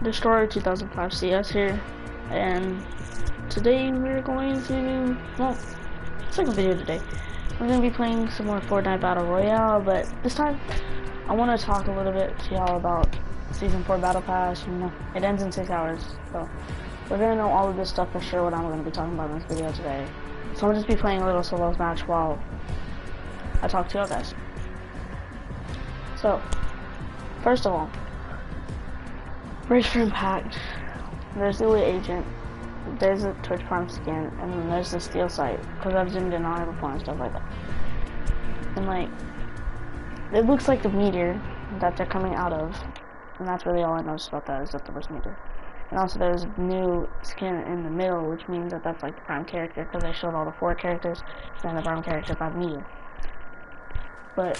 Destroyer 2005 CS here, and today we're going to, well, second video today. We're going to be playing some more Fortnite Battle Royale, but this time I want to talk a little bit to y'all about Season 4 Battle Pass. You know, it ends in 6 hours, so we're going to know all of this stuff for sure, what I'm going to be talking about in this video today. So I'll just be playing a little solos match while I talk to y'all guys. So, first of all, Race for Impact, there's the Elite Agent, there's the Twitch Prime skin, and then there's the Steel Sight, because I've zoomed in on it before and stuff like that. And like, it looks like the meteor that they're coming out of, and that's really all I noticed about that, is that there was meteor. And also there's a new skin in the middle, which means that that's like the Prime character, because they showed all the 4 characters, and the Prime character got meteor. But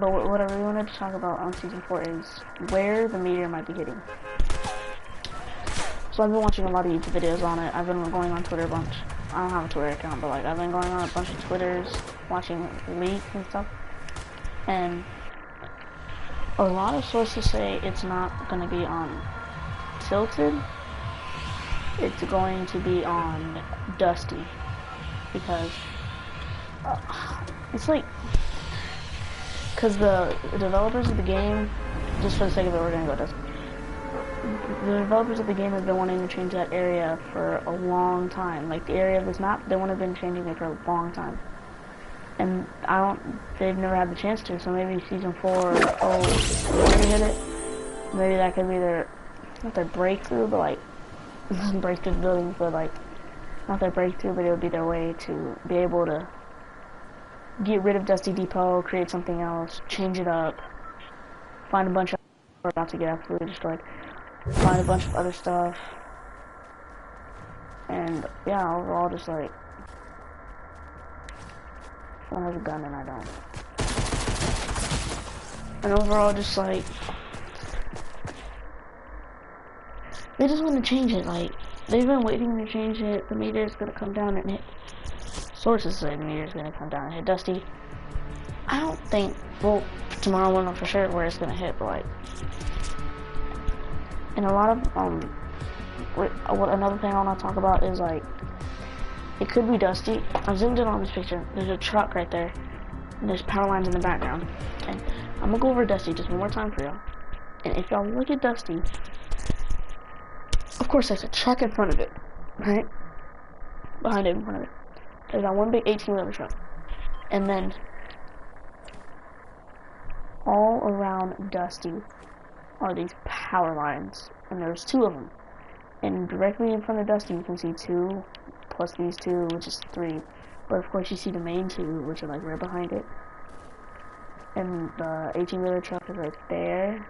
what I really wanted to talk about on Season 4 is where the meteor might be hitting. So I've been watching a lot of YouTube videos on it. I've been going on Twitter a bunch. I don't have a Twitter account, but like I've been going on a bunch of Twitters, watching leaks and stuff. And a lot of sources say it's not going to be on Tilted. It's going to be on Dusty. Because it's like, because the developers of the game, just for the sake of it, we're gonna go Dusty. The developers of the game have been wanting to change that area for a long time. Like the area of this map, they have been changing it for a long time. And they've never had the chance to, so maybe Season 4, they're gonna hit it. Maybe that could be not their breakthrough, but like, break through the buildings, but like, not their breakthrough, but it would be their way to be able to get rid of Dusty Depot, create something else, change it up, find a bunch of, we're about to get absolutely destroyed, find a bunch of other stuff, and yeah, overall just like, someone has a gun and I don't. And overall just like, they just want to change it, like, they've been waiting to change it, the meteor is going to come down and hit. Sources say the meteor is going to come down and hit Dusty. I don't think, well, tomorrow we'll know for sure where it's going to hit, but like, and a lot of, another thing I want to talk about is like, it could be Dusty. I've zoomed in on this picture, there's a truck right there, and there's power lines in the background, and I'm going to go over Dusty just one more time for y'all, and if y'all look at Dusty, of course there's a truck in front of it, right? Behind it, in front of it. There's that one big 18-wheeler truck. And then all around Dusty are these power lines. And there's 2 of them. And directly in front of Dusty you can see 2 plus these 2, which is 3. But of course you see the main 2, which are like right behind it. And the 18-wheeler truck is right there.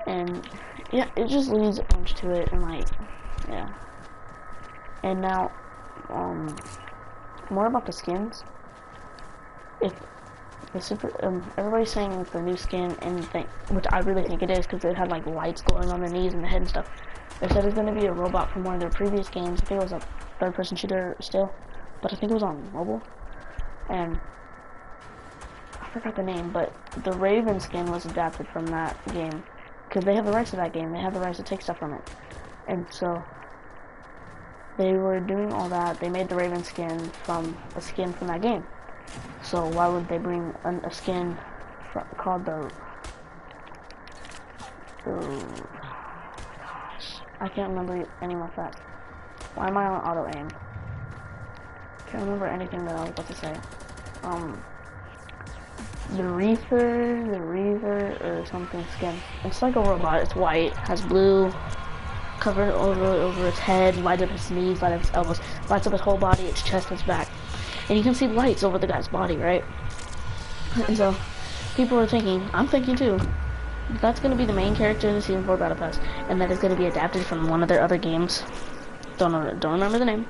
And yeah, it just leads a bunch to it, and like, yeah. And now, more about the skins. If the everybody's saying it's the new skin, and which I really think it is, because it had like lights glowing on the knees and the head and stuff. They said it's going to be a robot from one of their previous games. I think it was a third-person shooter still, but I think it was on mobile. And I forgot the name, but the Raven skin was adapted from that game, because they have the rights to that game. They have the rights to take stuff from it, and so they were doing all that. They made the Raven skin from a skin from that game. So why would they bring a skin called the gosh, I can't remember any of my facts. Why am I on auto aim? Can't remember anything that I was about to say. The Reaver or something skin. It's like a robot. It's white, has blue, covered over its head, lights up his knees, lights up his elbows, lights up his whole body, its chest, its back. And you can see lights over the guy's body, right? And so, people are thinking, I'm thinking too, that's going to be the main character in the Season 4 Battle Pass, and that is going to be adapted from one of their other games. Don't remember the name.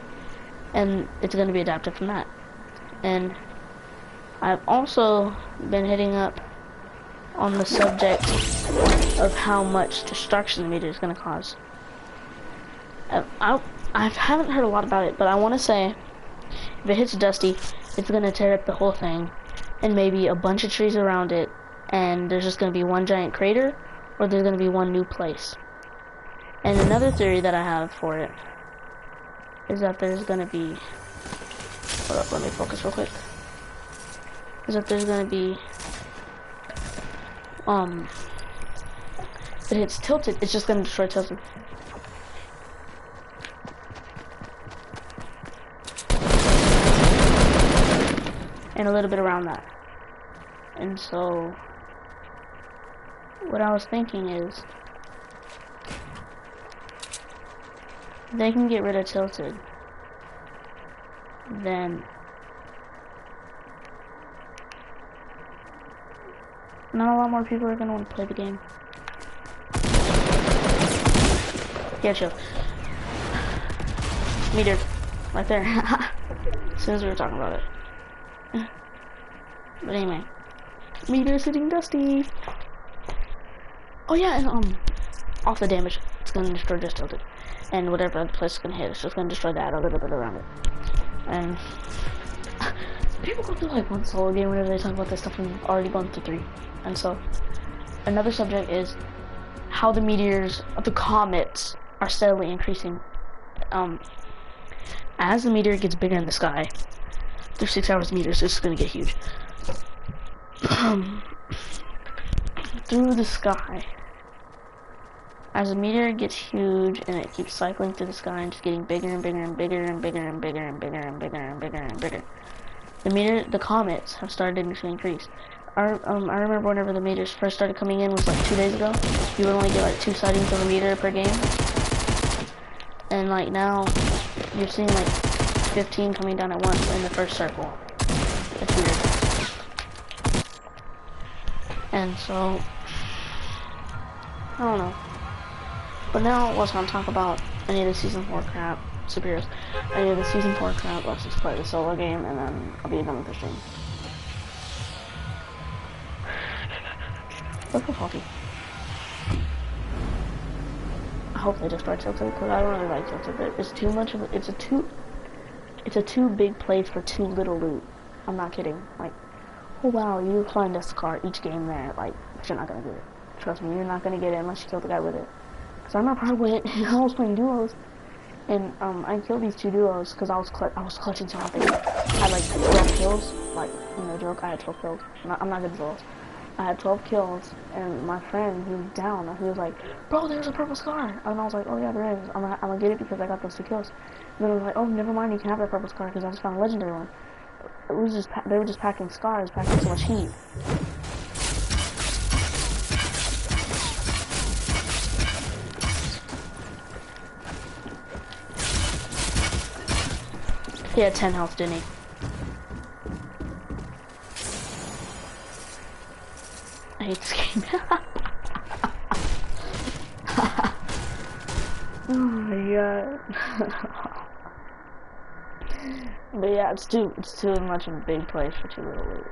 And it's going to be adapted from that. And I've also been hitting up on the subject of how much destruction the meteor is going to cause. I haven't heard a lot about it, but I want to say, if it hits Dusty, it's going to tear up the whole thing, and maybe a bunch of trees around it, and there's just going to be one giant crater, or there's gonna be one new place. And another theory that I have for it is that there's gonna be, hold up, let me focus real quick. Is that there's gonna be, if it's tilted, it's just gonna destroy tilted. And a little bit around that. And so, what I was thinking is, they can get rid of tilted, then not a lot more people are gonna want to play the game. Yeah, chill. Meteor, right there. As soon as we were talking about it. But anyway, Meteor sitting dusty. Oh yeah, and off the damage, it's gonna destroy just tilted, and whatever other place it's gonna hit, it's just gonna destroy that a little bit around it. And people go through like one solo game whenever they talk about this stuff, and we've already gone through 3. And so, another subject is how the meteors, the comets, are steadily increasing. As the meteor gets bigger in the sky, through 6 hours meters, it's gonna get huge. Through the sky, as the meteor gets huge and it keeps cycling through the sky and just getting bigger and bigger and bigger and bigger and bigger and bigger and bigger and bigger and bigger, the comets have started to increase. I remember whenever the meteors first started coming in, was like 2 days ago. You would only get like 2 sightings of a meteor per game, and like now you're seeing like 15 coming down at once in the first circle. It's weird. And so, I don't know. But now let's not talk about any of the season 4 crap, superheroes. Any of the season 4 crap, let's just play the solo game and then I'll be done with the stream. Let's go coffee. I hope they destroy Tilted, because I don't really like Tilted. It's too much of a, it's a too big place for too little loot. I'm not kidding. Like, oh wow, you find a scar each game there. Like, you're not gonna get it. Trust me, you're not gonna get it unless you kill the guy with it. Cause I remember I was playing duos, and I killed these 2 duos because I was clutching something. I had like 12 kills. Like, no joke, I had 12 kills. I'm not good at duos. I had 12 kills, and my friend, he was down, and he was like, bro, there's a purple scar. And I was like, oh yeah, there is. I'm gonna get it because I got those 2 kills. And then I was like, oh, never mind, you can have that purple scar because I just found a legendary one. It was just, they were just packing scars, packing so much heat. He had 10 health, didn't he? I hate this game. Oh my god. But yeah, it's too much of a big place for too little loot.